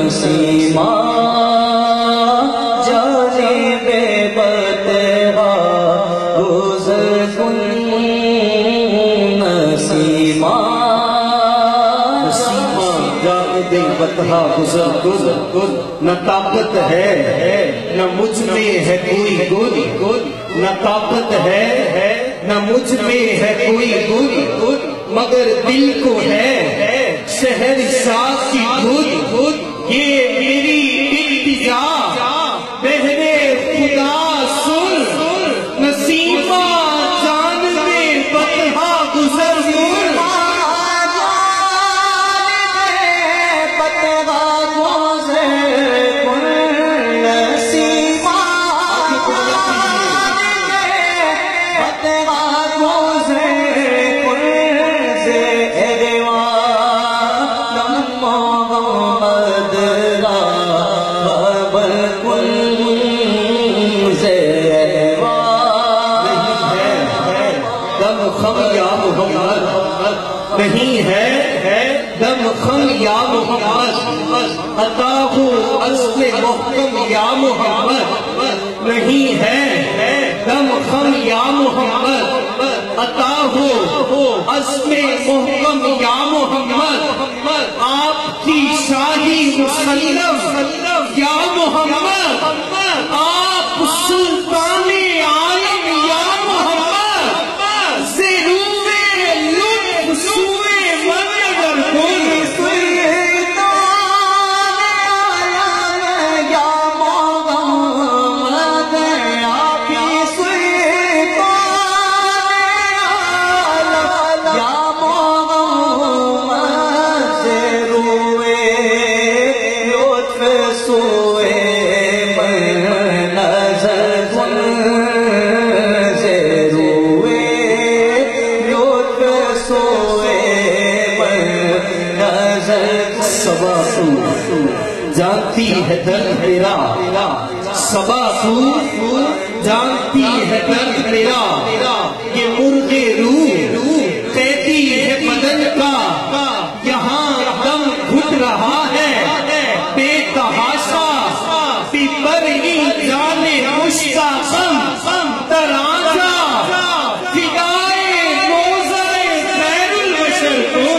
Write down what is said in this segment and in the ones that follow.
Nasima جانب بتہا گزر کن نسیمہ جانب بتہا گزر کن نہ طاقت ہے نہ مجھ میں ہے کوئی گل نہ طاقت ہے نہ مجھ میں ہے کوئی گل مگر دل کو ہے شہنشاہ کی دھن یہ میری التجا بہرے خدا سن نسیمہ جانب بتہا گزر کن نہیں ہے دم خم یا محمد عطا ہو عزم محکم یا محمد نہیں ہے دم خم یا محمد عطا ہو عزم محکم یا محمد آپ کی شاہی مسلم یا محمد آپ سلطان عالم یا محمد ضرور لطف سوئے منظر کن سلطان یا محمد آپ سلطان یا محمد ضرور لطف سوئے جانتی ہے درد میرا صبا تو جانتی ہے درد میرا یہ مرغ روح قیدی ہے بدن کا یہاں دم گھٹ رہا ہے بے تحاشا پیپر ہی جانے مشتاقم تراجا فدائے روزہ خیر البشر کو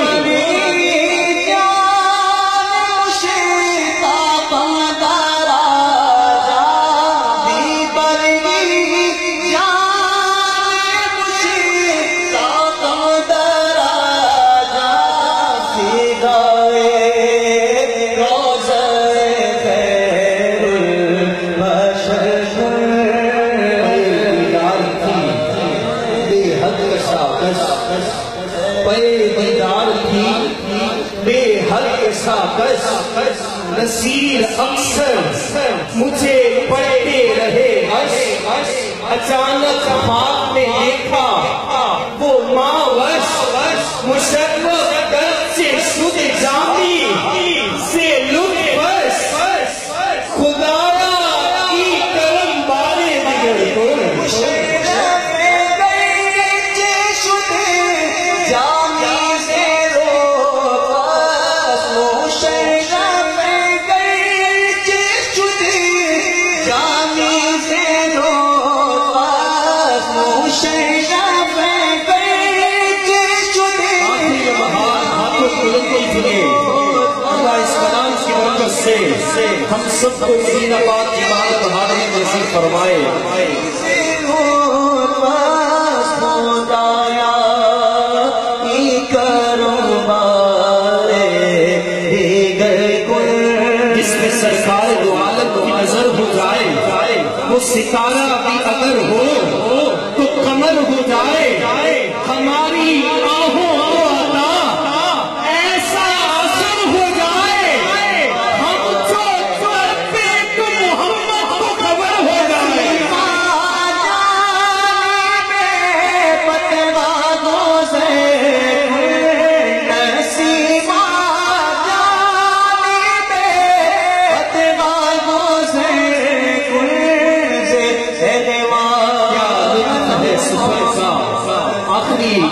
نصیر اکثر مجھے پڑھتے رہے اچانک خواب میں دیکھا وہ ماں وش مشرف درد سے شد جامی سے لطف خدایا کی کرم بارے دیگر کو ہم سب کو مدینہ پاک ایمان بہانے نصیب فرمائے جس میں سرکار دو عالم کی نظر ہو جائے وہ ستارہ بھی اگر ہو تو قمر ہو جائے ہماری آہوں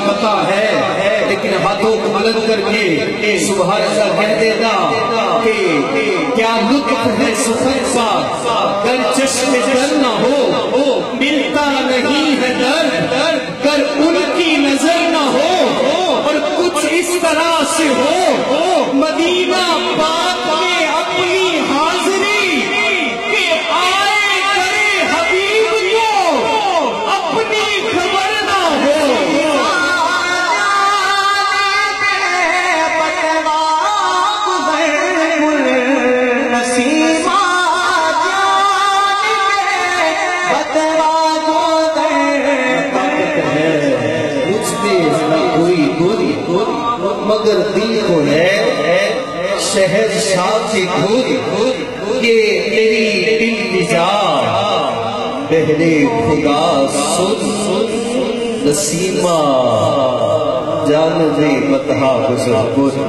پتا ہے لیکن ہاتھوں کو بلند کر کے سبحان اللہ کہہ دیتا کیا لطف ہے سخن کا گر چشم در نہ ہو ملتا نہیں ہے در گر ان کی نظر نہ ہو اور کچھ اس طرح سے ہو مدینہ پاک میں اپنی حاضری کہ آئے کرے حبیب کو اپنی خبر نہ ہو مگر دل کو ہے شہر شاہ کی دھن یہ میری التجا بہرے خدا سن نسیمہ جانب متحا گزر